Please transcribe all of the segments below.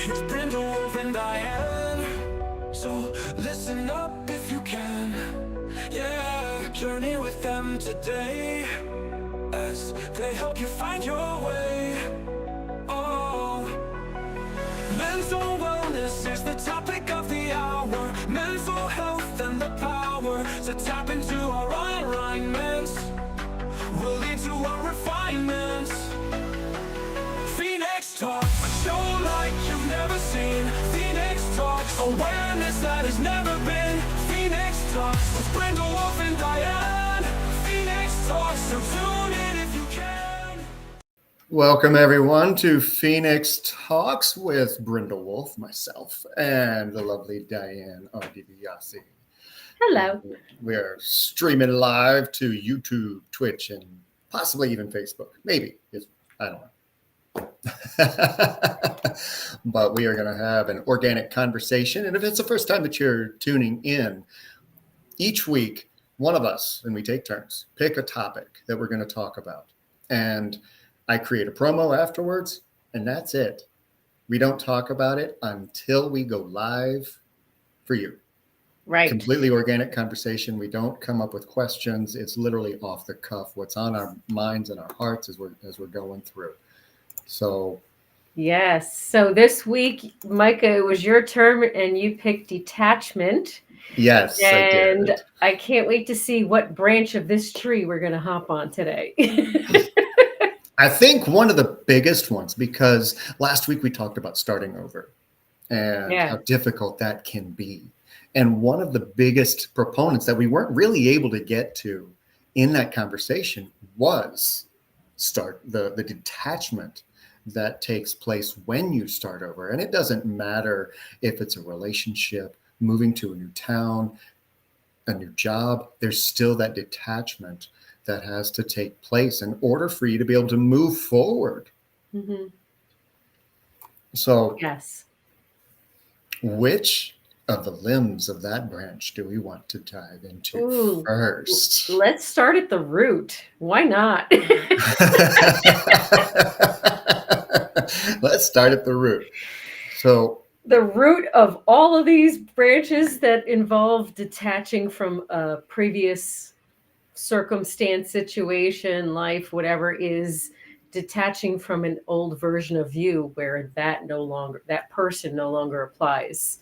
It's Brindle, Wolf, and Diane. So listen up if you can. Yeah, journey with them today as they help you find your way. Oh, mental wellness is the topic of the hour. Mental health and the power to tap into our alignments will lead to our refinements. Phoenix Talk, a show like you've never seen. Phoenix Talks, awareness that has never been. Phoenix Talks with Brindle, Wolf, and Diane. Phoenix Talks, so tune in if you can. Welcome, everyone, to Phoenix Talks with Brindle Wolf, myself, and the lovely Diane Ardiviasi. Hello. We're streaming live to YouTube, Twitch, and possibly even Facebook. Maybe. I don't know. But we are going to have an organic conversation. And if it's the first time that you're tuning in, each week, one of us, and we take turns, pick a topic that we're going to talk about. And I create a promo afterwards, and that's it. We don't talk about it until we go live for you. Right. Completely organic conversation. We don't come up with questions. It's literally off the cuff, what's on our minds and our hearts as we're going through. So Yes. So this week, Micah, it was your turn and you picked detachment. yes, I And did. I can't wait to see what branch of this tree we're going to hop on today. I think one of the biggest ones, because last week we talked about starting over and Yeah. how difficult that can be. And one of the biggest proponents that we weren't really able to get to in that conversation was the detachment that takes place when you start over. And it doesn't matter if it's a relationship, moving to a new town, a new job, there's still that detachment that has to take place in order for you to be able to move forward. Mm-hmm. So, Yes. which of the limbs of that branch do we want to dive into first? Let's start at the root. Why not? Let's start at the root. So, the root of all of these branches that involve detaching from a previous circumstance, situation, life, whatever, is detaching from an old version of you where that person no longer applies.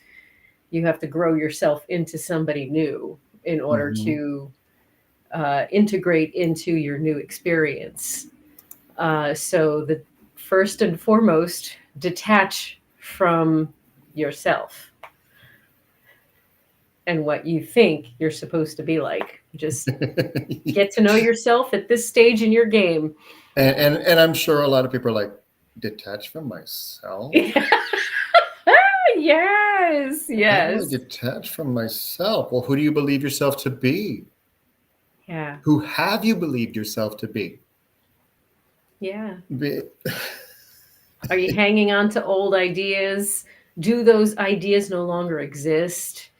You have to grow yourself into somebody new in order to integrate into your new experience. So the first and foremost, detach from yourself and what you think you're supposed to be like. Just get to know yourself at this stage in your game. and I'm sure a lot of people are like, detach from myself? Yes, How do I yes. detach from myself? Well, who do you believe yourself to be? Yeah, Who have you believed yourself to be? yeah. Be- Are you hanging on to old ideas? Do those ideas no longer exist?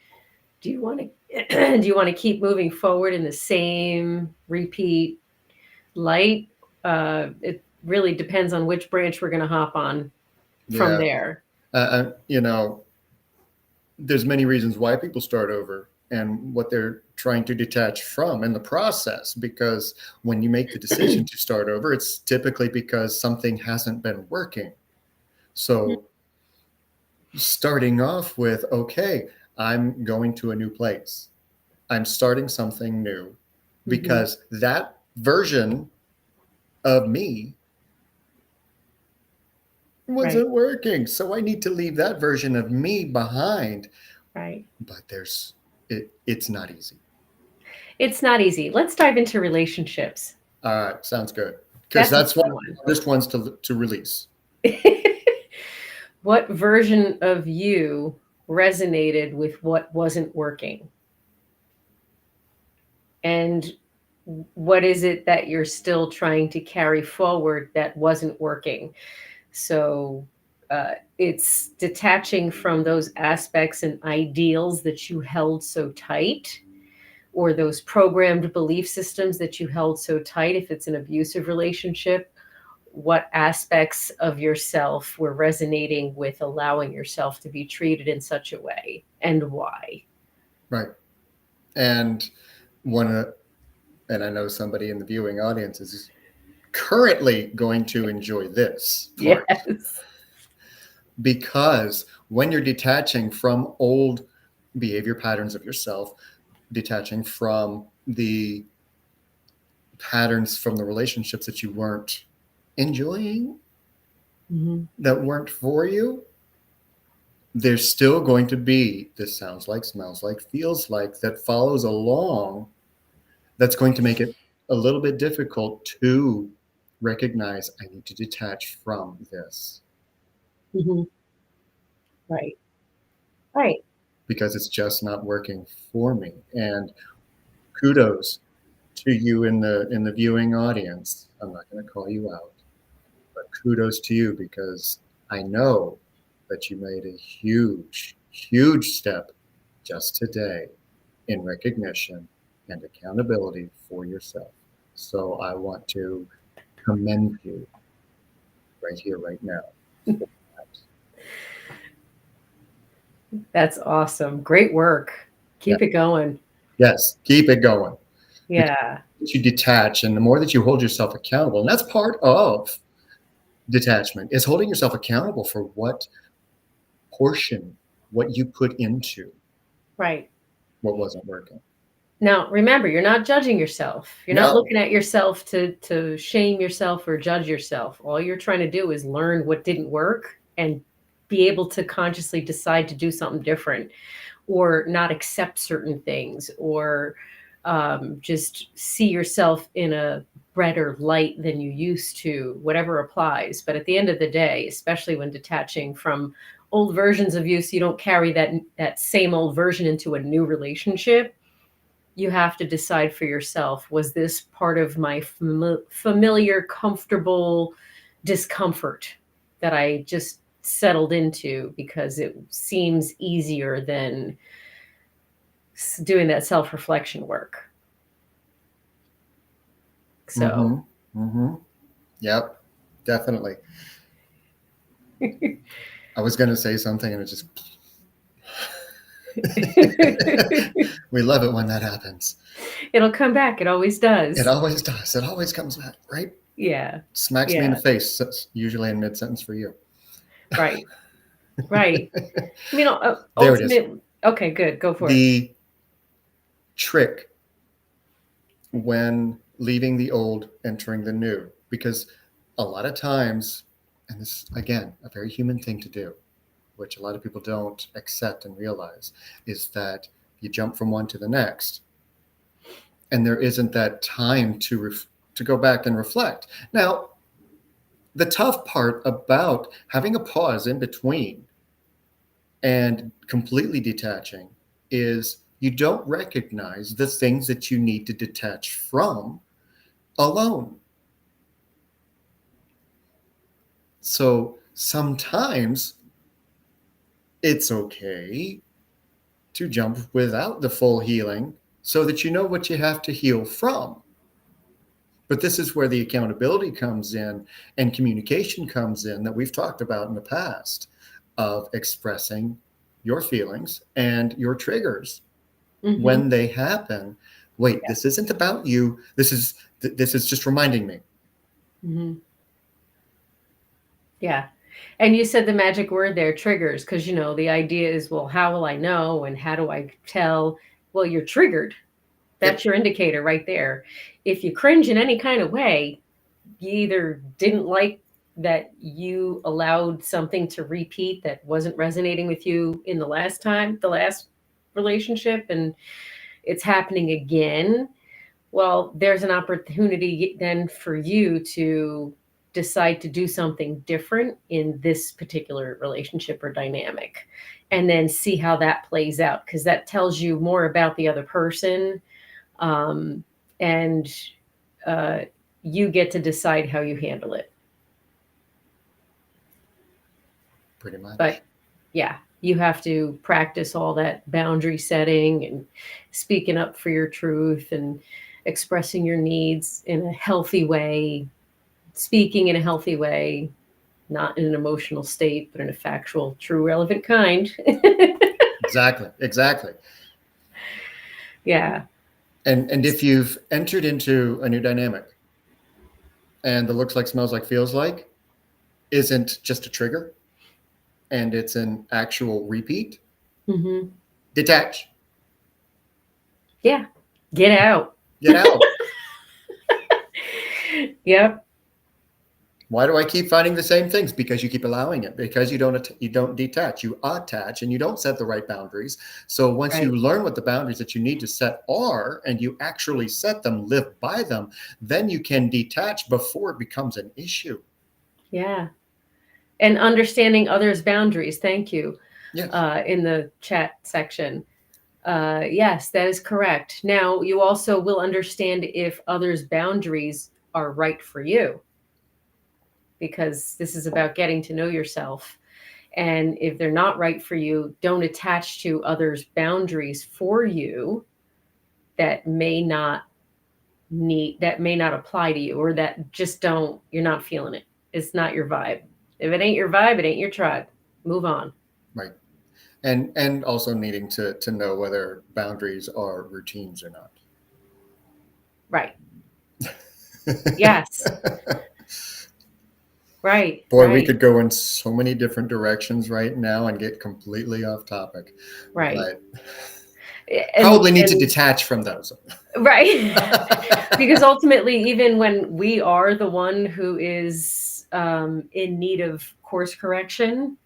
Do you want to do you want to keep moving forward in the same repeat light? It really depends on which branch we're going to hop on from yeah. there. You know, there's many reasons why people start over and what they're trying to detach from in the process, because when you make the decision to start over, it's typically because something hasn't been working. So starting off with, okay, I'm going to a new place, I'm starting something new, because that version of me wasn't Right, working. So I need to leave that version of me behind. right. But it's not easy. It's not easy. Let's dive into relationships. All right, sounds good. Because That's a that's one fun of one. the hardest ones to release. What version of you resonated with what wasn't working? And what is it that you're still trying to carry forward that wasn't working? So it's detaching from those aspects and ideals that you held so tight, or those programmed belief systems that you held so tight if it's an abusive relationship, what aspects of yourself were resonating with allowing yourself to be treated in such a way and why. Right. And one and I know somebody in the viewing audience is currently going to enjoy this part, Yes. because when you're detaching from old behavior patterns of yourself, detaching from the patterns from the relationships that you weren't enjoying, Mm-hmm. that weren't for you, there's still going to be this sounds like, smells like, feels like that follows along, that's going to make it a little bit difficult to recognize I need to detach from this, Mm-hmm. Right. Right. because it's just not working for me. And kudos to you in the viewing audience. I'm not going to call you out, but kudos to you, because I know that you made a huge, huge step just today in recognition and accountability for yourself. So I want to commend you right here, right now, for that. That's awesome. Great work. Yeah. Keep it going. Yes, keep it going. Because Yeah. you detach, and the more that you hold yourself accountable, and that's part of detachment, is holding yourself accountable for what portion, what you put into Right. what wasn't working. Now, remember, you're not judging yourself. You're not No. looking at yourself to shame yourself or judge yourself. All you're trying to do is learn what didn't work and be able to consciously decide to do something different or not accept certain things or just see yourself in a brighter light than you used to, whatever applies. But at the end of the day, especially when detaching from old versions of you, so you don't carry that same old version into a new relationship, you have to decide for yourself, was this part of my familiar, comfortable discomfort that I just settled into because it seems easier than doing that self-reflection work. So Mm-hmm. Mm-hmm. Yep, definitely. I was going to say something and it just we love it when that happens. it'll come back. It always It does. always does. It always comes back, right? Yeah. Smacks me in the Yeah. face, usually in mid-sentence for you. Right. Right. I mean, There it is. ultimately, okay, good. Go for it. The trick when leaving the old, entering the new, because a lot of times, and this again, a very human thing to do, which a lot of people don't accept and realize, is that you jump from one to the next, and there isn't that time to go back and reflect. Now, the tough part about having a pause in between and completely detaching is you don't recognize the things that you need to detach from alone. So sometimes it's okay to jump without the full healing so that you know what you have to heal from. But this is where the accountability comes in and communication comes in that we've talked about in the past, of expressing your feelings and your triggers Hmm. when they happen. Wait, Yeah. this isn't about you. This is just reminding me. Hmm. Yeah. And you said the magic word there, triggers, because the idea is, well, how will I know and how do I tell? Well, you're triggered. That's Yep. your indicator right there. If you cringe in any kind of way, you either didn't like that you allowed something to repeat that wasn't resonating with you in the last relationship, and it's happening again. Well, there's an opportunity then for you to decide to do something different in this particular relationship or dynamic, and then see how that plays out, because that tells you more about the other person. um, and uh, you get to decide how you handle it. Pretty much. But yeah, you have to practice all that boundary setting and speaking up for your truth and expressing your needs in a healthy way, speaking in a healthy way, not in an emotional state, but in a factual, true, relevant kind. Exactly. Yeah. And if you've entered into a new dynamic and the looks like, smells like, feels like isn't just a trigger and it's an actual repeat, Mm-hmm. detach, Yeah. Get out. get out. Yep. Why do I keep finding the same things? Because you keep allowing it. Because you don't detach, you attach, and you don't set the right boundaries. So once you Right. learn what the boundaries that you need to set are, and you actually set them, live by them, then you can detach before it becomes an issue. Yeah. And understanding others' boundaries. Thank you. Yes. In the chat section. Yes, that is correct. Now, you also will understand if others' boundaries are right for you, because this is about getting to know yourself. And if they're not right for you, don't attach to others' boundaries for you that may not apply to you, or that just don't, you're not feeling it. It's not your vibe. If it ain't your vibe, it ain't your tribe. Move on. Right. And also needing to know whether boundaries are routines or not. Right. Yes. Right. Boy, we Right. could go in so many different directions right now and get completely off topic. Right. But And probably need to detach from those. right. Because ultimately, even when we are the one who is in need of course correction,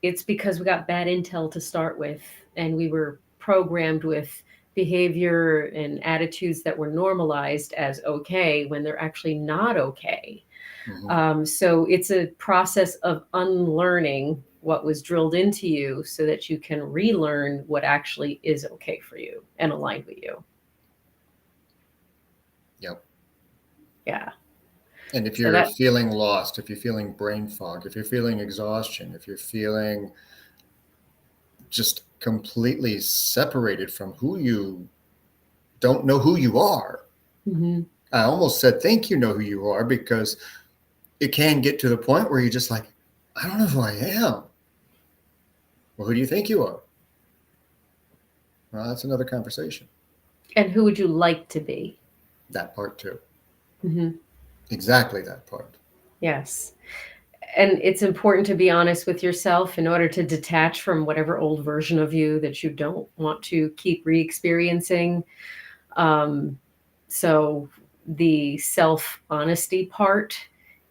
it's because we got bad intel to start with, and we were programmed with behavior and attitudes that were normalized as okay when they're actually not okay. Mhm. So it's a process of unlearning what was drilled into you so that you can relearn what actually is okay for you and aligned with you. Yep. Yeah. And if So you're that, feeling lost, if you're feeling brain fog, if you're feeling exhaustion, if you're feeling just completely separated from who you don't know who you are, mhm. I almost said think you know who you are, because it can get to the point where you're just like, I don't know who I am. Well, who do you think you are? Well, that's another conversation. And who would you like to be? That part too. Mhm. Exactly that part. Yes. And it's important to be honest with yourself in order to detach from whatever old version of you that you don't want to keep re-experiencing. Um, so the self-honesty part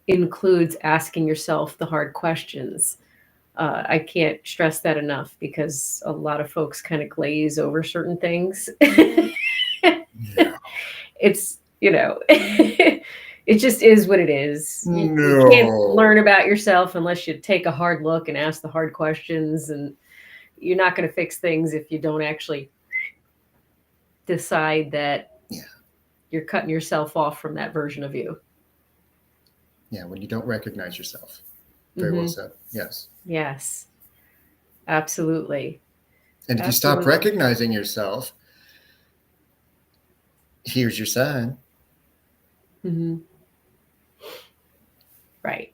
includes asking yourself the hard questions. I can't stress that enough, because a lot of folks kind of glaze over certain things. Yeah. It's, it just is what it is. You can't learn No. about yourself unless you take a hard look and ask the hard questions. And you're not going to fix things if you don't actually decide that Yeah. you're cutting yourself off from that version of you. Yeah. When you don't recognize yourself. Very well Hmm. said. Yes. Yes, absolutely. And if you stop Absolutely. recognizing yourself, here's your sign. Hmm. Right.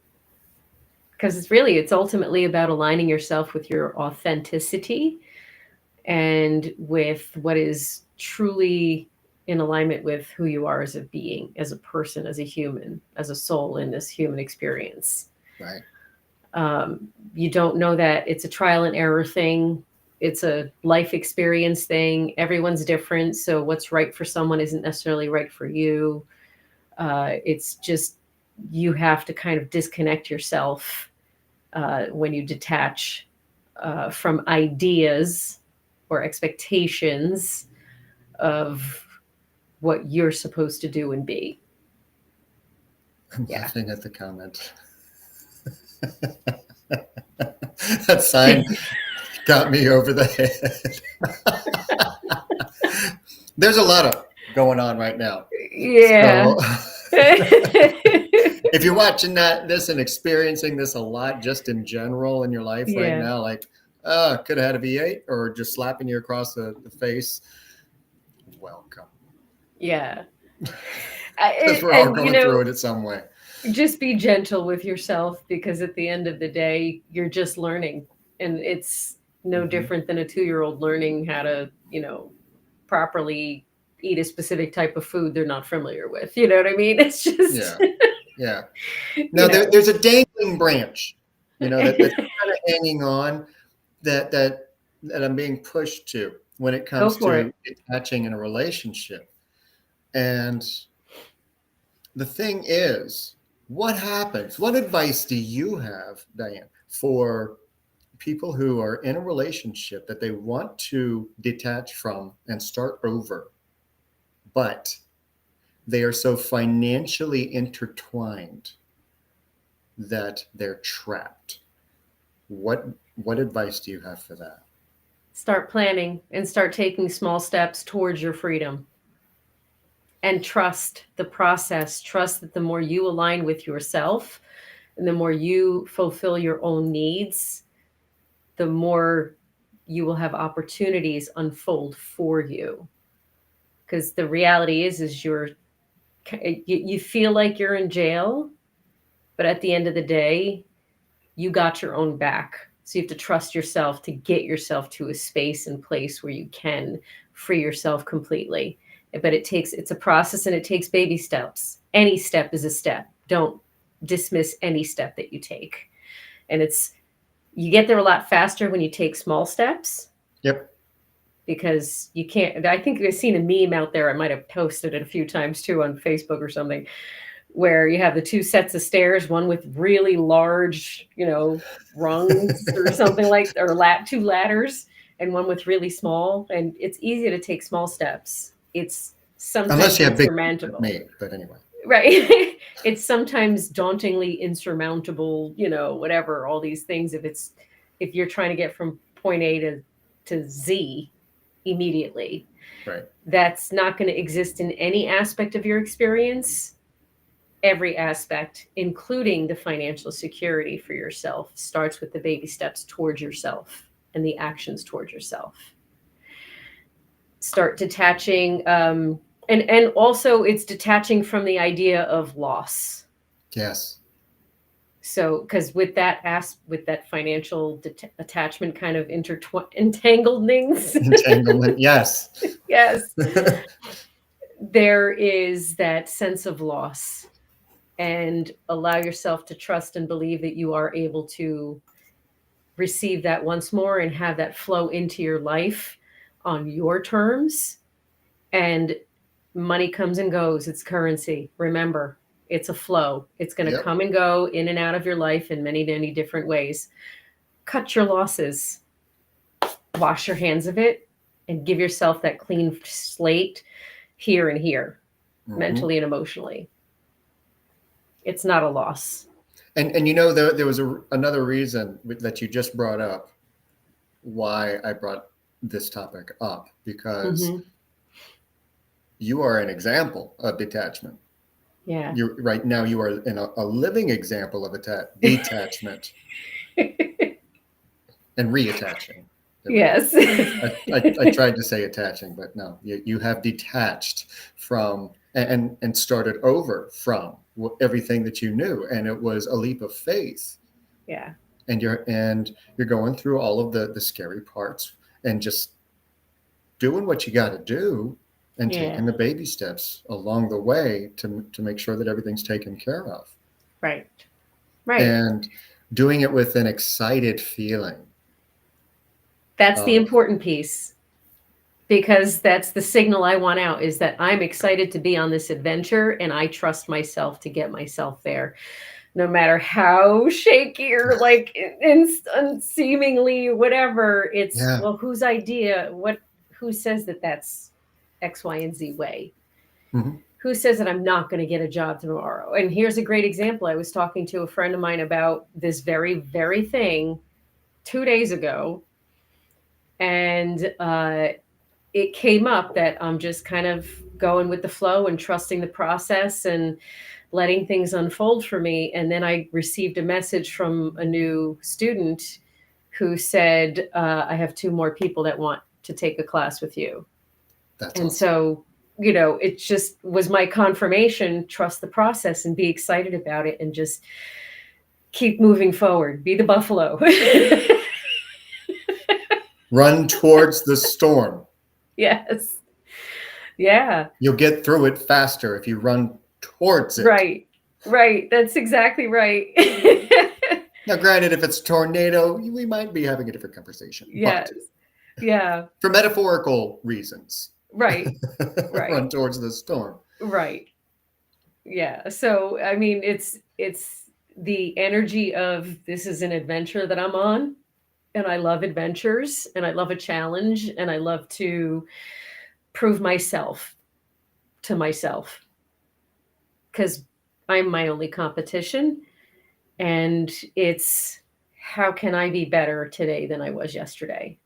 Because it's ultimately about aligning yourself with your authenticity and with what is truly in alignment with who you are as a being, as a person, as a human, as a soul in this human experience. Right. You don't know that. It's a trial and error thing. It's a life experience thing. Everyone's different. So what's right for someone isn't necessarily right for you. It's just, you have to kind of disconnect yourself when you detach from ideas or expectations of what you're supposed to do and be. I'm Yeah. laughing at the comment. That sign got me over the head. There's a lot of going on right now. Yeah. So if you're watching this and experiencing this a lot just in general in your life right Yeah. now, like, could have had a V8 or just slapping you across the face, welcome. Yeah. Because we're all And going through it in some way. Just be gentle with yourself, because at the end of the day, you're just learning. And it's no Mhm. different than a 2-year-old learning how to, properly eat a specific type of food they're not familiar with. You know what I mean? It's just, Yeah. Yeah. you Now know, there's a dangling branch, that's kind of hanging on that I'm being pushed to when it go comes for to it. detaching in a relationship. And the thing is, what happens? What advice do you have, Diane, for people who are in a relationship that they want to detach from and start over, but they are so financially intertwined that they're trapped? What what advice do you have for that? Start planning and start taking small steps towards your freedom, and trust the process. Trust that the more you align with yourself and the more you fulfill your own needs, the more you will have opportunities unfold for you. Because the reality is you feel like you're in jail, but at the end of the day, you got your own back. So you have to trust yourself to get yourself to a space and place where you can free yourself completely. But it's a process, and it takes baby steps. Any step is a step. Don't dismiss any step that you take. And you get there a lot faster when you take small steps, Yep. because you can't. I think I've seen a meme out there. I might have posted it a few times too on Facebook or something, where you have the two sets of stairs, one with really large, rungs or something like, or two ladders, and one with really small. And it's easy to take small steps. It's Unless sometimes you have big feet like insurmountable, me, but anyway. right? It's sometimes dauntingly insurmountable, whatever, all these things. If you're trying to get from point A to Z immediately, Right. that's not going to exist in any aspect of your experience. Every aspect, including the financial security for yourself, starts with the baby steps towards yourself and the actions towards yourself. Start detaching, and also it's detaching from the idea of loss. Yes. So, because with that financial attachment kind of entangled things, Entanglement. Yes. yes, there is that sense of loss. And allow yourself to trust and believe that you are able to receive that once more and have that flow into your life on your terms. And money comes and goes. It's currency. Remember, it's a flow. It's going to Yep. come and go in and out of your life in many, many different ways. Cut your losses, wash your hands of it, and give yourself that clean slate here and here, Hmm. mentally and emotionally. It's not a loss. And there was another reason that you just brought up why I brought this topic up, because Mm-hmm. you are an example of detachment. Yeah. You right now you are a living example of detachment and reattaching. There we go. Yes. I tried to say attaching, but no, you have detached from and started over from everything that you knew, and it was a leap of faith. Yeah. And you're going through all of the scary parts and just doing what you got to do and Yeah. taking the baby steps along the way to make sure that everything's taken care of, Right. Right. and doing it with an excited feeling That's the of, important piece, because that's the signal I want out, is that I'm excited to be on this adventure and I trust myself to get myself there. No matter how shaky or like and seemingly whatever, it's, yeah. well, who says that that's X, Y, and Z way? Hmm. Who says that I'm not going to get a job tomorrow? And here's a great example. I was talking to a friend of mine about this very, very thing 2 days ago. And it came up that I'm just kind of going with the flow and trusting the process and letting things unfold for me. And then I received a message from a new student who said, I have 2 more people that want to take a class with you. That's And awesome. so it just was my confirmation, trust the process and be excited about it and just keep moving forward, be the buffalo. Run towards the storm. Yes. Yeah. You'll get through it faster if you run towards it. Right. Right. That's exactly right. Now, granted, if it's a tornado, we might be having a different conversation. Yes. But Yeah. for metaphorical reasons, Right. Right. run towards the storm. Right. Yeah. So, I mean, it's the energy of this is an adventure that I'm on, and I love adventures, and I love a challenge, and I love to prove myself to myself because I'm my only competition. And it's how can I be better today than I was yesterday?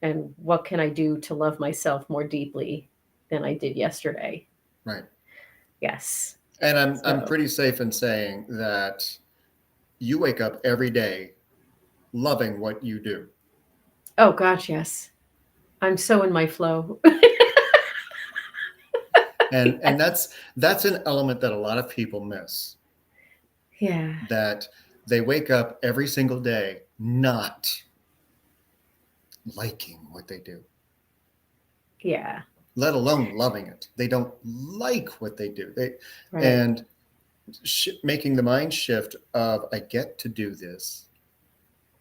And what can I do to love myself more deeply than I did yesterday? Right. Yes. And I'm So, pretty safe in saying that you wake up every day loving what you do. oh gosh, yes. I'm so in my flow. And that's an element that a lot of people miss. Yeah. That they wake up every single day not liking what they do, Yeah. let alone loving it. They don't like what they do. Right. And making the mind shift of I get to do this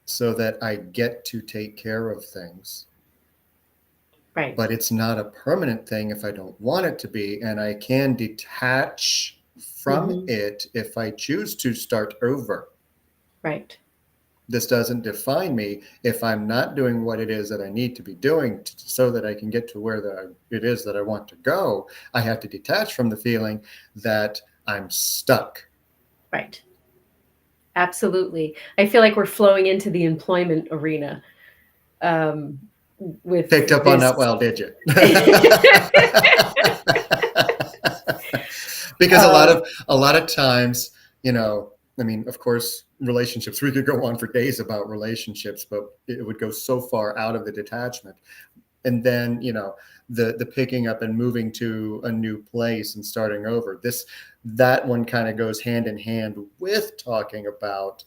so that I get to take care of things. Right. But it's not a permanent thing if I don't want it to be, and I can detach from it if I choose to start over. Right. This doesn't define me if I'm not doing what it is that I need to be doing so that I can get to where it is that I want to go. I have to detach from the feeling that I'm stuck. Right. Absolutely. I feel like we're flowing into the employment arena. With Picked up on that well, did you? Because a lot of times, I mean, of course, relationships, we could go on for days about relationships, but it would go so far out of the detachment. And then, the picking up and moving to a new place and starting over. That one kind of goes hand in hand with talking about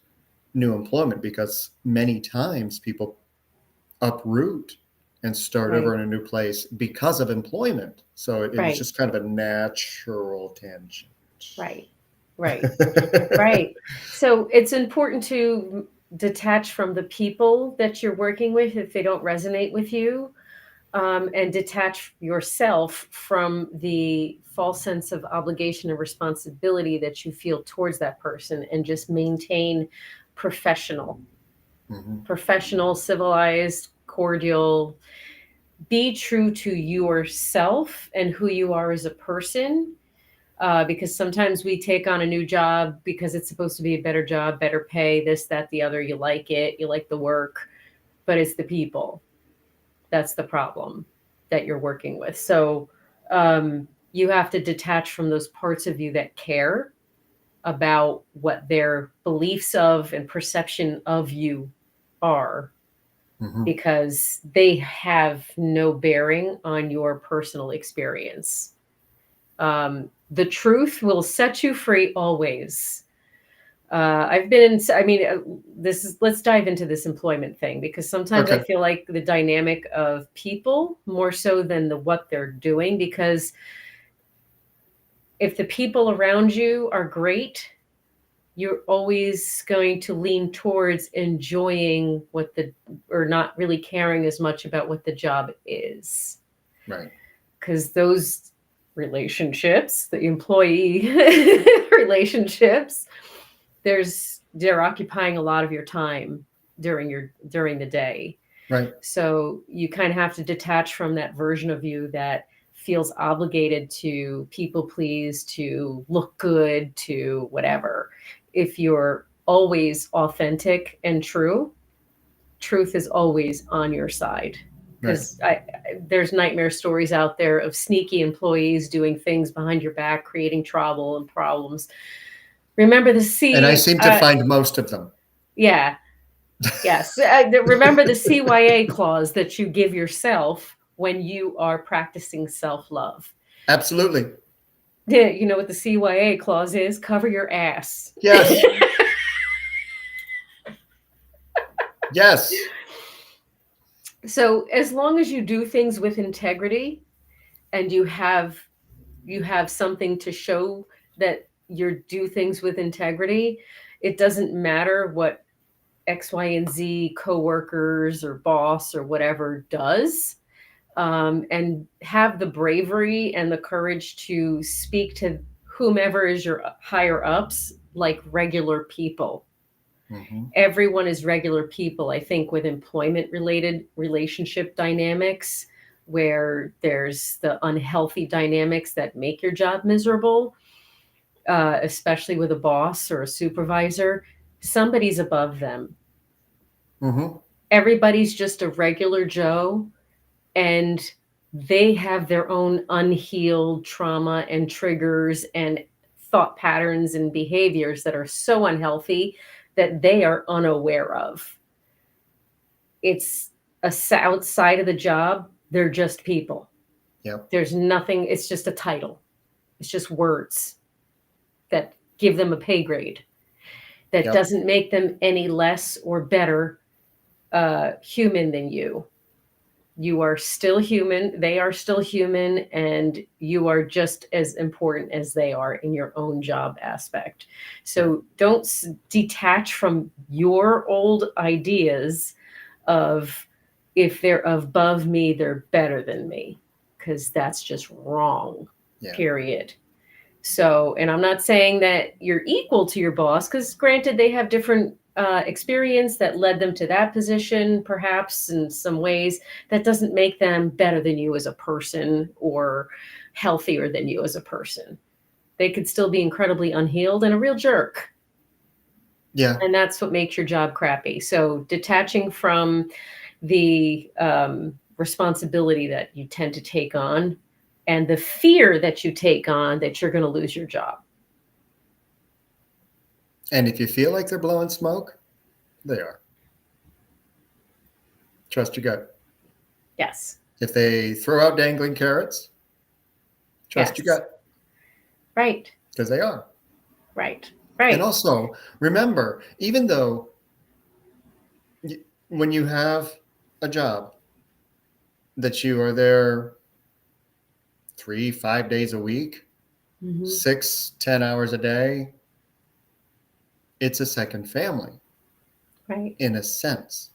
new employment, because many times people uproot and start over in a new place because of employment. So it was just kind of a natural tangent. Right. Right. Right. So it's important to detach from the people that you're working with if they don't resonate with you, and detach yourself from the false sense of obligation and responsibility that you feel towards that person, and just maintain professional, civilized, cordial. Be true to yourself and who you are as a person. Because sometimes we take on a new job because it's supposed to be a better job, better pay, this, that, the other. You like it, you like the work, but it's the people. That's the problem that you're working with. So you have to detach from those parts of you that care about what their beliefs of and perception of you are, because they have no bearing on your personal experience. The truth will set you free always. Let's dive into this employment thing, because sometimes I feel like the dynamic of people more so than what they're doing, because if the people around you are great, you're always going to lean towards enjoying or not really caring as much about what the job is. Right. Because those relationships, the employee relationships, they're occupying a lot of your time during the day. Right. So you kind of have to detach from that version of you that feels obligated to people please, to look good, to whatever. If you're always authentic and truth is always on your side. Because there's nightmare stories out there of sneaky employees doing things behind your back, creating trouble and problems. Remember and I seem to find most of them. Yeah. Yes. Remember the CYA clause that you give yourself when you are practicing self-love. Absolutely. Yeah, you know what the CYA clause is? Cover your ass. Yes. Yes. So as long as you do things with integrity and you have something to show that you do things with integrity, it doesn't matter what X, Y, and Z coworkers or boss or whatever does. And have the bravery and the courage to speak to whomever is your higher ups like regular people. Mm-hmm. Everyone is regular people, I think, with employment related relationship dynamics where there's the unhealthy dynamics that make your job miserable, especially with a boss or a supervisor. Somebody's above them. Mm-hmm. Everybody's just a regular Joe, and they have their own unhealed trauma and triggers and thought patterns and behaviors that are so unhealthy that they are unaware of. It's outside of the job, they're just people. Yep. There's nothing, it's just a title. It's just words that give them a pay grade. That Yep. doesn't make them any less or better human than you. You are still human, they are still human, and you are just as important as they are in your own job aspect. So don't detach from your old ideas of if they're above me, they're better than me, because that's just wrong, Yeah. period. So, and I'm not saying that you're equal to your boss, because granted, they have different experience that led them to that position, perhaps in some ways. That doesn't make them better than you as a person or healthier than you as a person. They could still be incredibly unhealed and a real jerk. Yeah. And that's what makes your job crappy. So, detaching from the responsibility that you tend to take on and the fear that you take on that you're going to lose your job. And if you feel like they're blowing smoke, they are. Trust your gut. Yes. If they throw out dangling carrots, trust your gut. Right. Because they are. Right. Right. And also, remember, even though when you have a job that you are there 3-5 days a week, 6-10 hours a day, it's a second family. Right. In a sense.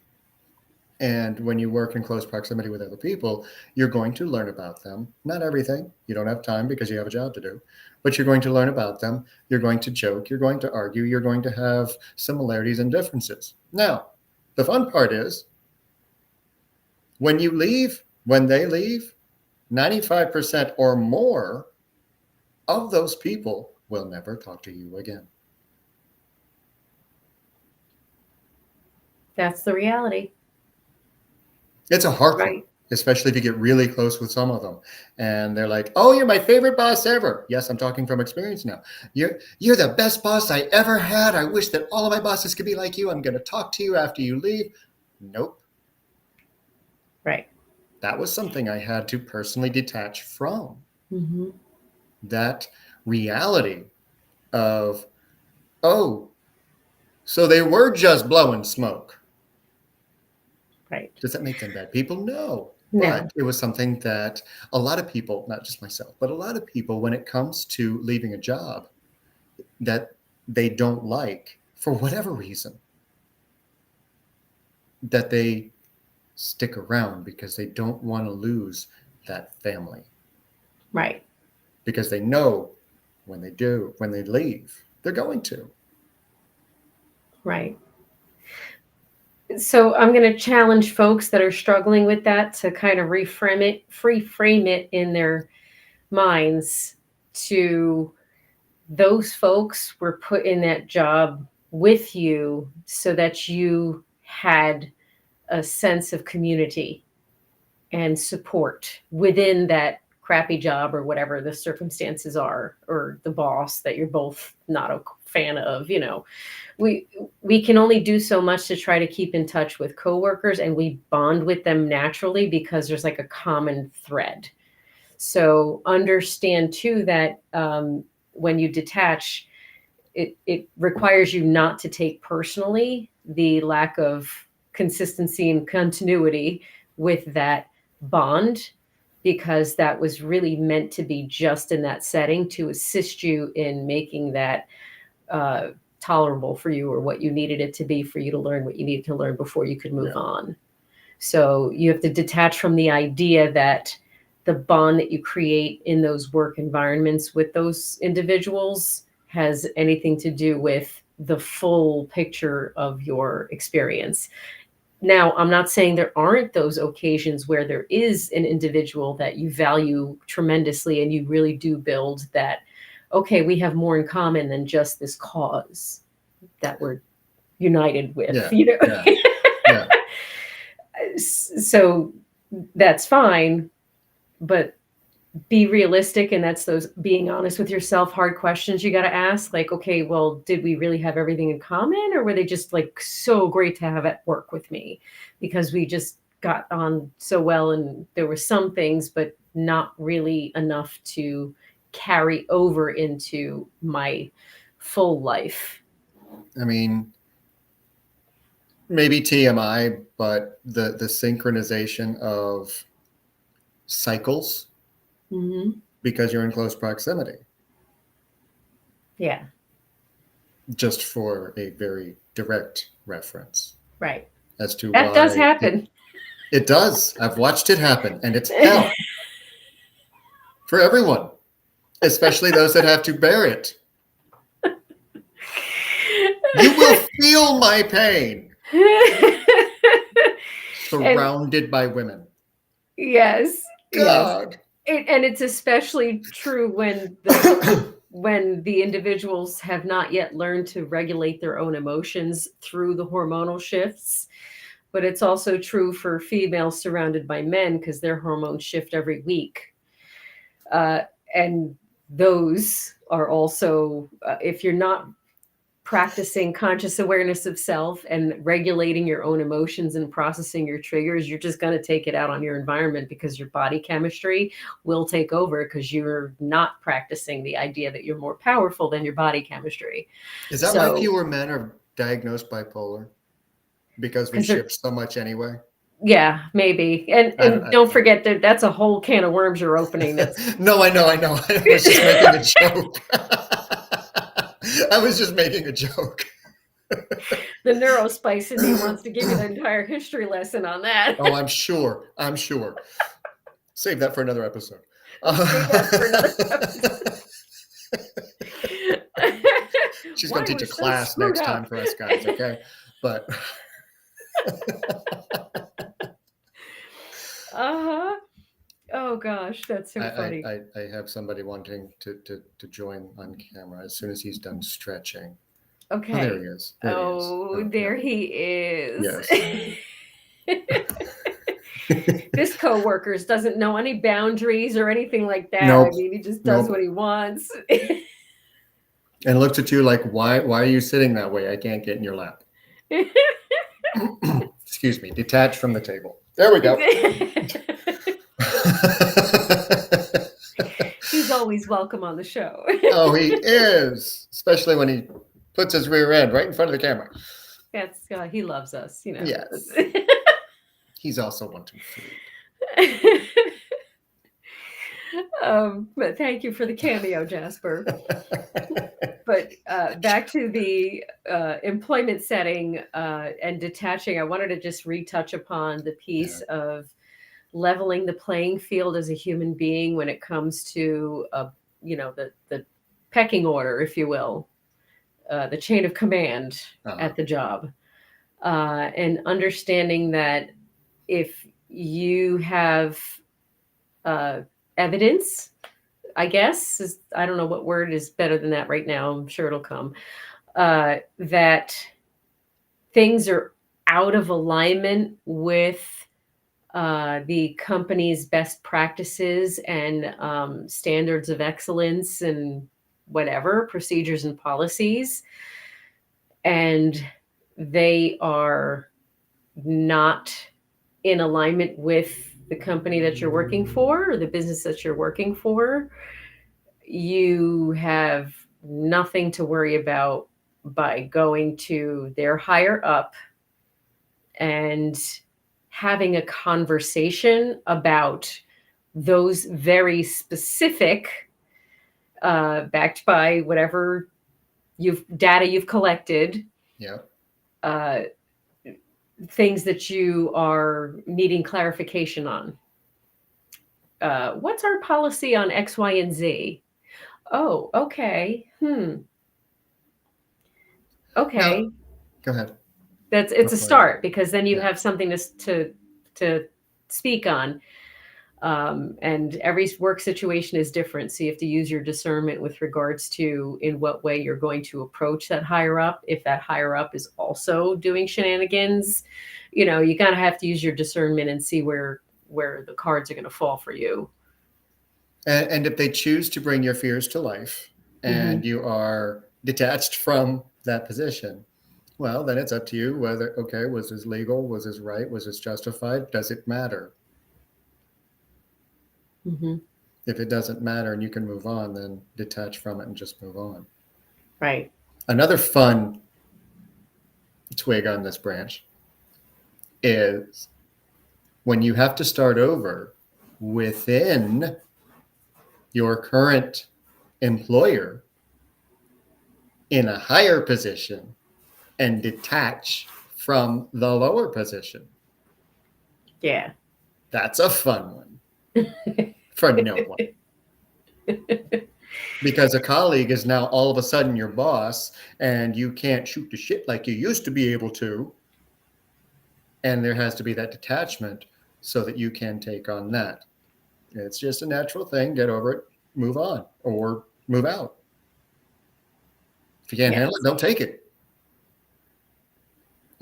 And when you work in close proximity with other people, you're going to learn about them. Not everything. You don't have time because you have a job to do. But you're going to learn about them. You're going to joke. You're going to argue. You're going to have similarities and differences. Now, the fun part is when you leave, when they leave, 95% or more of those people will never talk to you again. That's the reality. It's a hard one, Right. especially if you get really close with some of them. And they're like, oh, you're my favorite boss ever. Yes, I'm talking from experience now. You're the best boss I ever had. I wish that all of my bosses could be like you. I'm going to talk to you after you leave. Nope. Right. That was something I had to personally detach from. Mm-hmm. That reality of, oh, so they were just blowing smoke. Right. Does that make them bad people? No. No. But it was something that a lot of people, not just myself, but a lot of people, when it comes to leaving a job that they don't like for whatever reason, that they stick around because they don't want to lose that family. Right. Because they know when they leave, they're going to. Right. So I'm going to challenge folks that are struggling with that to kind of reframe it in their minds to those folks were put in that job with you so that you had a sense of community and support within that crappy job or whatever the circumstances are, or the boss that you're both not a fan of, we we can only do so much to try to keep in touch with coworkers, and we bond with them naturally because there's like a common thread. So understand too that when you detach, it requires you not to take personally the lack of consistency and continuity with that bond, because that was really meant to be just in that setting to assist you in making that uh, tolerable for you, or what you needed it to be for you to learn what you needed to learn before you could move on. So you have to detach from the idea that the bond that you create in those work environments with those individuals has anything to do with the full picture of your experience. Now, I'm not saying there aren't those occasions where there is an individual that you value tremendously and you really do build that, okay, we have more in common than just this cause that we're united with, Yeah. So that's fine, but be realistic. And that's those being honest with yourself, hard questions you got to ask. Like, okay, well, did we really have everything in common, or were they just like so great to have at work with me because we just got on so well and there were some things, but not really enough to carry over into my full life. I mean, maybe TMI, but the synchronization of cycles because you're in close proximity. Yeah. Just for a very direct reference. Right. As to that why does happen. It does. I've watched it happen, and it's hell for everyone, especially those that have to bear it. You will feel my pain. Surrounded by women. Yes. God. Yes. And it's especially true when when the individuals have not yet learned to regulate their own emotions through the hormonal shifts. But it's also true for females surrounded by men, because their hormones shift every week. And those are also, if you're not practicing conscious awareness of self and regulating your own emotions and processing your triggers, you're just going to take it out on your environment, because your body chemistry will take over because you're not practicing the idea that you're more powerful than your body chemistry. Is that why fewer men are diagnosed bipolar? Because we shift so much anyway? Yeah, maybe. And don't forget that that's a whole can of worms you're opening. That's No, I know. I was just making a joke. I was just making a joke. The neurospice in me wants to give you the entire history lesson on that. Oh, I'm sure. Save that for another episode. She's going to teach a class next time for us guys, okay? But oh gosh, that's so funny. I have somebody wanting to join on camera as soon as he's done stretching. Okay. Oh, there he is. There he is. Yes. This coworker doesn't know any boundaries or anything like that. Nope. I mean, he just does what he wants. And looks at you like, why are you sitting that way? I can't get in your lap. Excuse me. Detach from the table. There we go. He's always welcome on the show. Oh, he is, especially when he puts his rear end right in front of the camera. That's he loves us, Yes. He's also wanting food. But thank you for the cameo, Jasper. But back to the employment setting and detaching, I wanted to just retouch upon the piece of leveling the playing field as a human being when it comes to, the pecking order, if you will, the chain of command at the job, and understanding that if you have evidence, I guess, I don't know what word is better than that right now. I'm sure it'll come, that things are out of alignment with the company's best practices and standards of excellence and whatever, procedures and policies. And they are not in alignment with the company that you're working for or the business that you're working for, you have nothing to worry about by going to their higher up and having a conversation about those very specific, backed by whatever data you've collected, Yeah. things that you are needing clarification on. What's our policy on X, Y, and Z? Oh, okay. Okay. Now, go ahead. It's a Before I- start, because then you Yeah. have something to speak on. And every work situation is different, so you have to use your discernment with regards to in what way you're going to approach that higher up. If that higher up is also doing shenanigans, you kind of have to use your discernment and see where the cards are going to fall for you. And if they choose to bring your fears to life and you are detached from that position, well, then it's up to you whether, okay, was this legal? Was this right? Was this justified? Does it matter? If it doesn't matter and you can move on, then detach from it and just move on. Right. Another fun twig on this branch is when you have to start over within your current employer in a higher position and detach from the lower position. Yeah. That's a fun one for no one. Because a colleague is now all of a sudden your boss and you can't shoot the shit like you used to be able to. And there has to be that detachment so that you can take on that. It's just a natural thing. Get over it, move on, or move out. If you can't handle it, don't take it.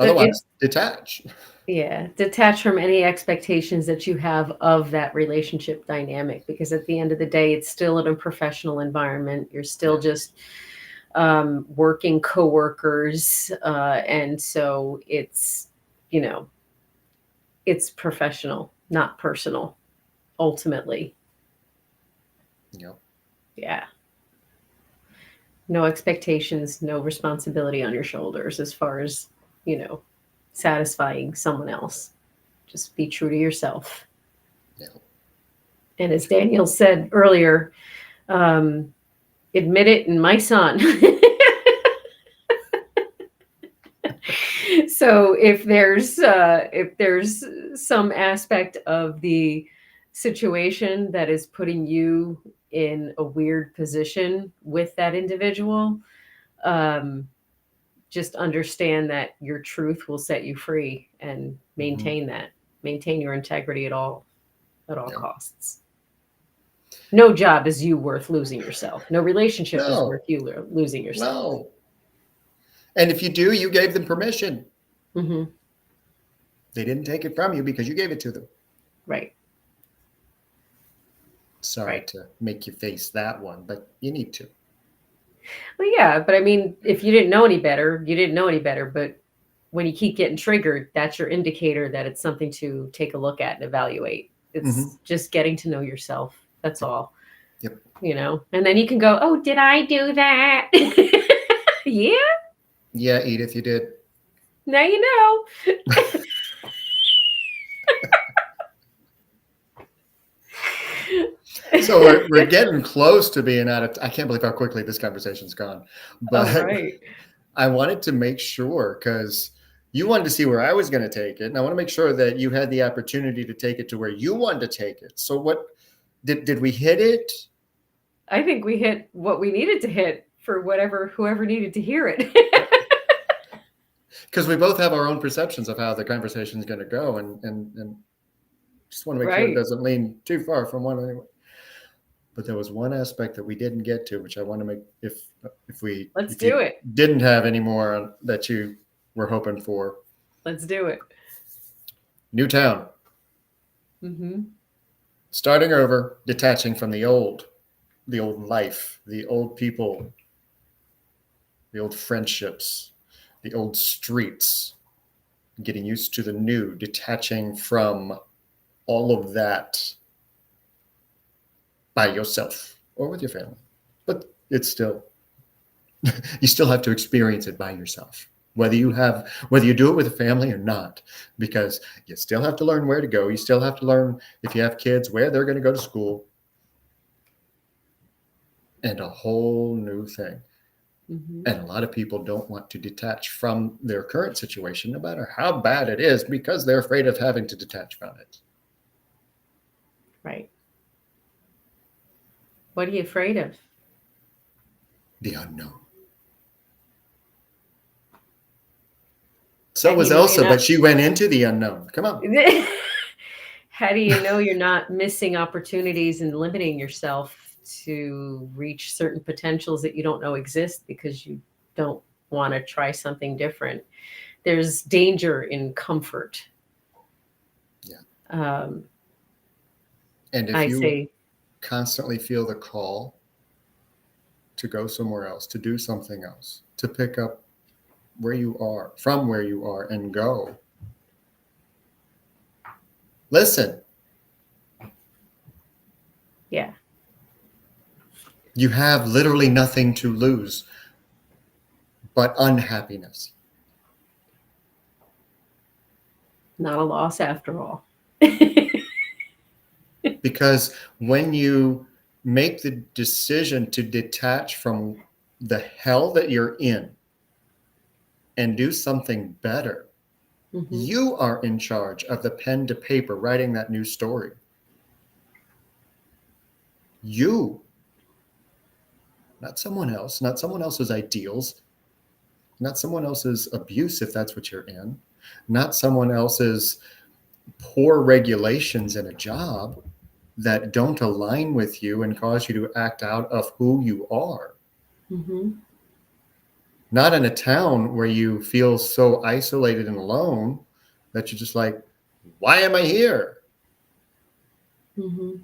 Otherwise, detach. Yeah, detach from any expectations that you have of that relationship dynamic, because at the end of the day, it's still in a professional environment. You're still just working coworkers, and so it's it's professional, not personal, ultimately. Yep. Yeah. No expectations, no responsibility on your shoulders as far as, satisfying someone else. Just be true to yourself. Yeah. And as Daniel said earlier, admit it, and my son. So if there's some aspect of the situation that is putting you in a weird position with that individual, just understand that your truth will set you free, and maintain that. Maintain your integrity at all costs. No job is you worth losing yourself. No relationship is worth you losing yourself. No. And if you do, you gave them permission. They didn't take it from you because you gave it to them. Right. Sorry to make you face that one, but you need to. Well, yeah, but I mean, if you didn't know any better, you didn't know any better. But when you keep getting triggered, that's your indicator that it's something to take a look at and evaluate. It's just getting to know yourself. That's all. Yep. And then you can go, oh, did I do that? Yeah. Yeah, Edith, you did. Now you know. So we're getting close to being out of. I can't believe how quickly this conversation's gone. But I wanted to make sure, because you wanted to see where I was going to take it, and I want to make sure that you had the opportunity to take it to where you wanted to take it. So what did we hit it? I think we hit what we needed to hit for whoever needed to hear it. Because we both have our own perceptions of how the conversation is going to go, and just want to make sure it doesn't lean too far from one anyway. But there was one aspect that we didn't get to, which I want to make, if we didn't have any more that you were hoping for. Let's do it. New town. Mm-hmm. Starting over, detaching from the old life, the old people, the old friendships, the old streets, getting used to the new, detaching from all of that by yourself or with your family. But it's still, you still have to experience it by yourself, whether you do it with a family or not, because you still have to learn where to go. You still have to learn, if you have kids, where they're going to go to school, and a whole new thing. Mm-hmm. And a lot of people don't want to detach from their current situation, no matter how bad it is, because they're afraid of having to detach from it. Right. What are you afraid of? The unknown. How So do was you know you're Elsa, but not? she went into the unknown. Come on. How do you know you're not missing opportunities and limiting yourself to reach certain potentials that you don't know exist because you don't want to try something different? There's danger in comfort. Yeah. Um, And if I you say, constantly feel the call to go somewhere else, to do something else, to pick up from where you are and go, listen, yeah, you have literally nothing to lose but unhappiness. not a loss after all. Because when you make the decision to detach from the hell that you're in and do something better, Mm-hmm. you are in charge of the pen to paper writing that new story. You, not someone else, not someone else's ideals, not someone else's abuse, if that's what you're in, not someone else's poor regulations in a job that don't align with you and cause you to act out of who you are. Mm-hmm. Not in a town where you feel so isolated and alone that you're just like, why am I here? Mm-hmm.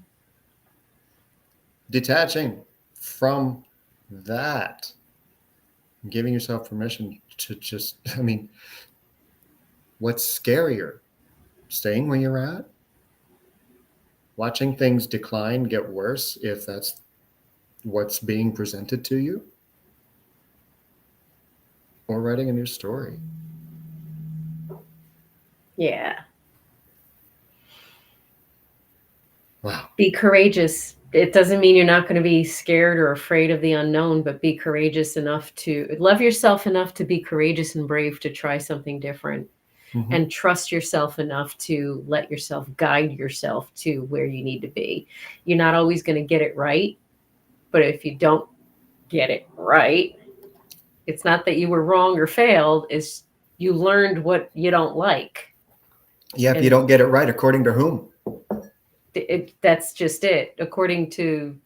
Detaching from that, giving yourself permission to just, I mean, what's scarier? Staying where you're at? Watching things decline, get worse, if that's what's being presented to you? Or writing a new story? Yeah. Wow. Be courageous. It doesn't mean you're not going to be scared or afraid of the unknown, but be courageous enough to love yourself enough to be courageous and brave to try something different, Mm-hmm. and trust yourself enough to let yourself guide yourself to where you need to be. You're not always going to get it right, but if you don't get it right, it's not that you were wrong or failed, it's you learned what you don't like. Yeah, if you And don't get it right, according to whom? that's just it. According to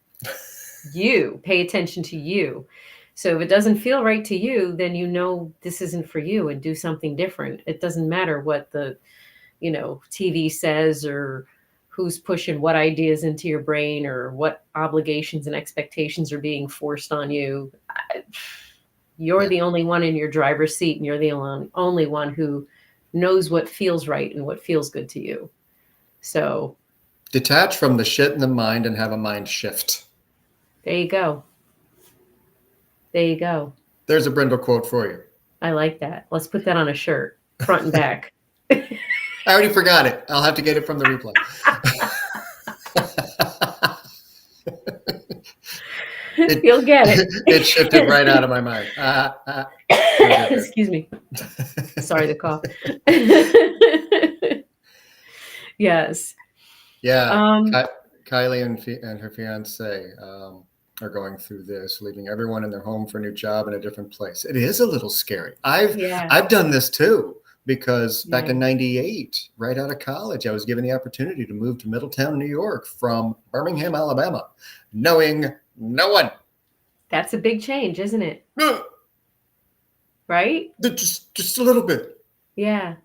you, pay attention to you. So if it doesn't feel right to you, then you know this isn't for you and do something different. It doesn't matter what the, TV says, or who's pushing what ideas into your brain, or what obligations and expectations are being forced on you. You're Yeah. the only one in your driver's seat, and you're the only one who knows what feels right and what feels good to you. So Detach from the shit in the mind and have a mind shift. there you go. There you go. There's a Brindle quote for you. I like that. Let's put that on a shirt, front and back. I already forgot it. I'll have to get it from the replay. You'll get it. It shifted right out of my mind. Excuse me. Sorry, the cough. Yes. Yeah. Um, Kylie and her fiance are going through this, leaving everyone in their home for a new job in a different place. It is a little scary. yeah. I've done this too, because back Yeah. in '98, right out of college, I was given the opportunity to move to Middletown, New York from Birmingham, Alabama, knowing no one. That's a big change, isn't it? Right? Just a little bit. Yeah.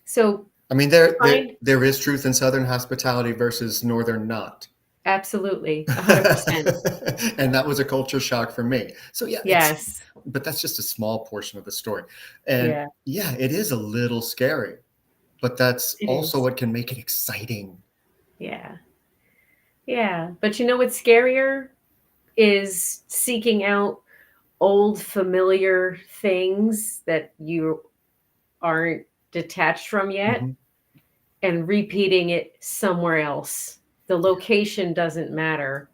So I mean, there there Find there is truth in Southern hospitality versus Northern not. absolutely 100%. And that was a culture shock for me. So yeah, Yes. but that's just a small portion of the story. And Yeah, yeah, it is a little scary, but that's it also is. what can make it exciting. Yeah. Yeah. But you know what's scarier is seeking out old familiar things that you aren't detached from yet Mhm. and repeating it somewhere else. The location doesn't matter.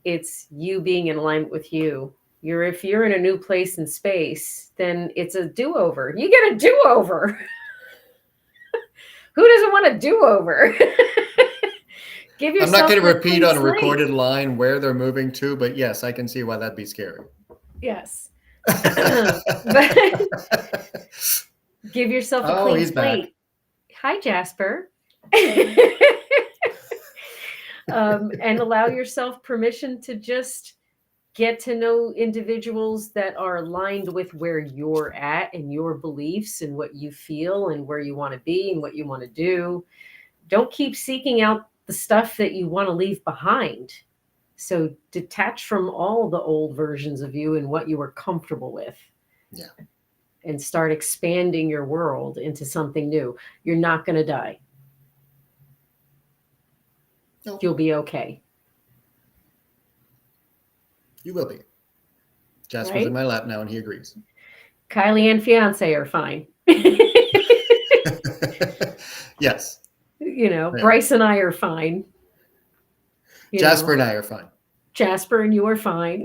It's you being in alignment with you. If you're in a new place in space, then it's a do-over. You get a do-over. Who doesn't want a do-over? Give I'm not yourself going to a repeat clean on a slate. recorded line where they're moving to, but yes, I can see why that'd be scary. Yes. But give yourself a Oh, clean he's back. slate. Hi, Jasper. And allow yourself permission to just get to know individuals that are aligned with where you're at and your beliefs and what you feel and where you want to be and what you want to do. Don't keep seeking out the stuff that you want to leave behind. So detach from all the old versions of you and what you were comfortable with. Yeah. And start expanding your world into something new. You're not going to die. No, You'll be okay. you will be. Jasper's in Right? my lap now, and he agrees. Kylie and fiance are fine. Yes. Yeah. Bryce and I are fine. Jasper and I are fine. Jasper and you are fine.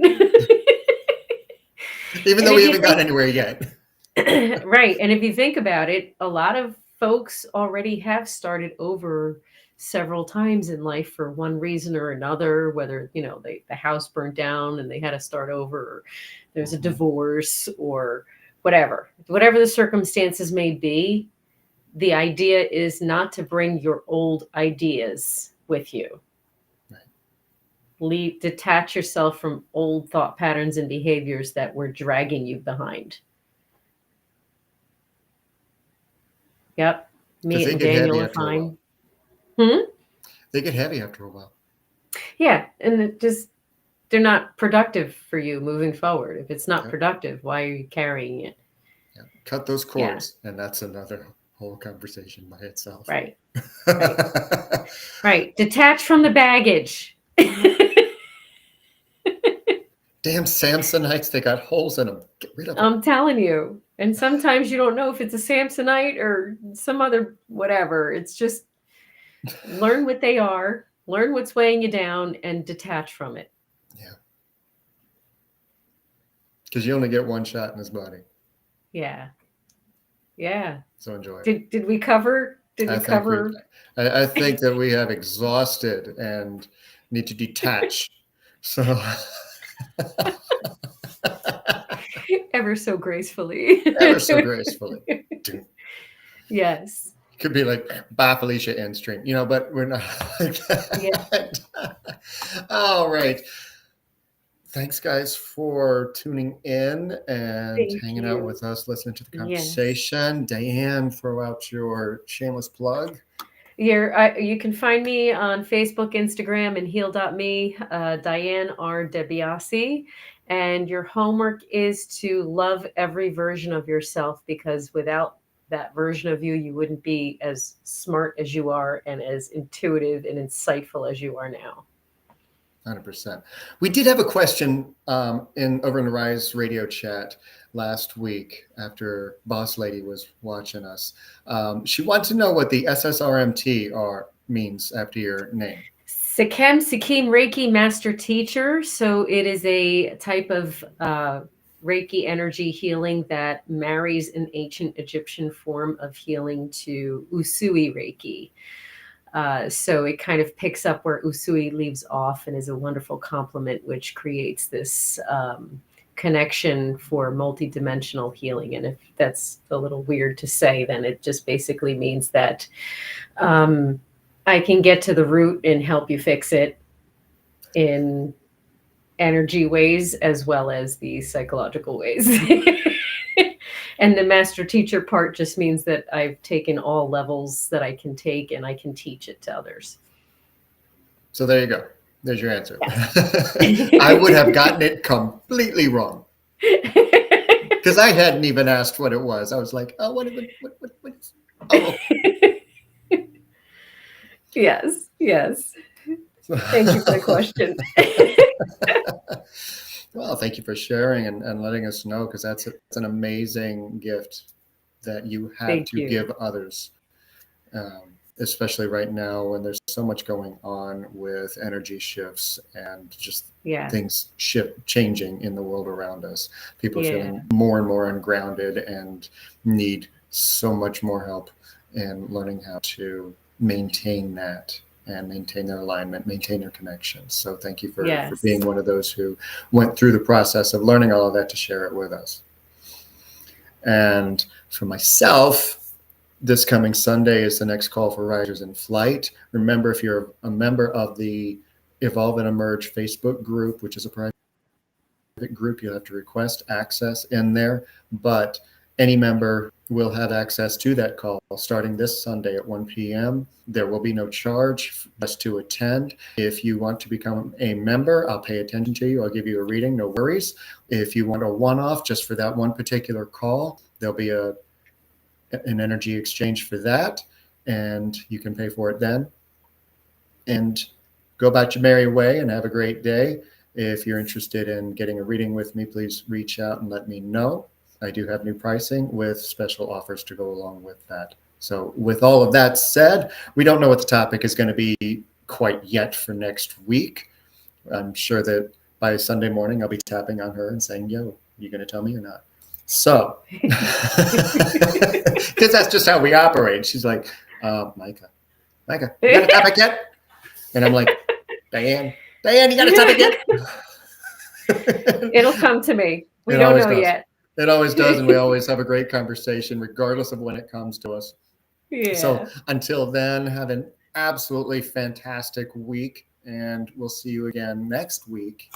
Even And though we if you haven't gotten think, anywhere yet. right, and if you think about it, a lot of folks already have started over several times in life for one reason or another, whether, the house burned down and they had to start over, or there's a divorce or whatever the circumstances may be. The idea is not to bring your old ideas with you. Detach yourself from old thought patterns and behaviors that were dragging you behind. Yep. Because Me they and get Daniel heavy are after a while. fine. They get heavy after a while. Yeah. And they're not productive for you moving forward. If it's not Okay. productive, why are you carrying it? Yeah. Cut those Yeah. cords, and that's another whole conversation by itself. Right. Right. Right. Detach from the baggage. Damn Samsonites, they got holes in them. Get rid of them. I'm telling you. And sometimes you don't know if it's a Samsonite or some other whatever. It's just learn what they are, learn what's weighing you down, and detach from it. Yeah. Because you only get one shot in this body. Yeah. Yeah. So enjoy it. Did we cover? I think that we have exhausted and need to detach. So Ever so gracefully. ever so gracefully. Yes. Could be like, bye, Felicia, end stream, but we're not like that. Yeah. All right. Thanks, guys, for tuning in and Thank hanging out you. with us, listening to the Yes. conversation. Diane, throw out your shameless plug. You can find me on Facebook, Instagram, and heal.me, Diane R. DeBiase. And your homework is to love every version of yourself, because without that version of you, you wouldn't be as smart as you are and as intuitive and insightful as you are now. 100%. We did have a question over in the Rise radio chat last week after Boss Lady was watching us. She wanted to know what the SSRMT means after your name. Sikhem Sikkim Reiki Master Teacher. So it is a type of Reiki energy healing that marries an ancient Egyptian form of healing to Usui Reiki. So it kind of picks up where Usui leaves off and is a wonderful complement, which creates this connection for multidimensional healing. And if that's a little weird to say, then it just basically means that I can get to the root and help you fix it in energy ways as well as the psychological ways. And the master teacher part just means that I've taken all levels that I can take and I can teach it to others. So there you go. There's your answer. Yes. I would have gotten it completely wrong because I hadn't even asked what it was. I was like, oh, what is? Oh. Yes, yes. Thank you for the question. Well, thank you for sharing and letting us know, because that's an amazing gift that you have Thank to you. give others, especially right now when there's so much going on with energy shifts and just Yeah. things changing in the world around us. People are Yeah. feeling more and more ungrounded and need so much more help in learning how to maintain that and maintain their alignment, maintain their connections. So thank you for Yes. being one of those who went through the process of learning all of that to share it with us. And for myself, this coming Sunday is the next call for Riders in Flight. Remember, if you're a member of the Evolve and Emerge Facebook group, which is a private group, you'll have to request access in there. But any member will have access to that call starting this Sunday at 1 p.m. There will be no charge just to attend. If you want to become a member, I'll pay attention to you. I'll give you a reading, no worries. If you want a one-off just for that one particular call, there'll be an energy exchange for that, and you can pay for it then. And go about your merry way and have a great day. If you're interested in getting a reading with me, please reach out and let me know. I do have new pricing with special offers to go along with that. So with all of that said, we don't know what the topic is going to be quite yet for next week. I'm sure that by Sunday morning, I'll be tapping on her and saying, yo, you going to tell me or not? So, because that's just how we operate. She's like, Micah, you got a topic yet? And I'm like, Diane, you got a topic yet? It'll come to me. We It don't always know does. yet. It always does, and we always have a great conversation, regardless of when it comes to us. Yeah. So until then, have an absolutely fantastic week, and we'll see you again next week.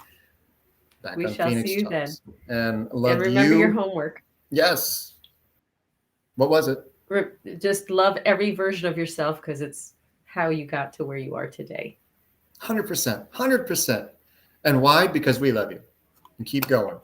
Back We on shall Phoenix see you Talks. then. And love And remember you. your homework. Yes. What was it? Just love every version of yourself, because it's how you got to where you are today. 100%. 100%. And why? Because we love you. And keep going.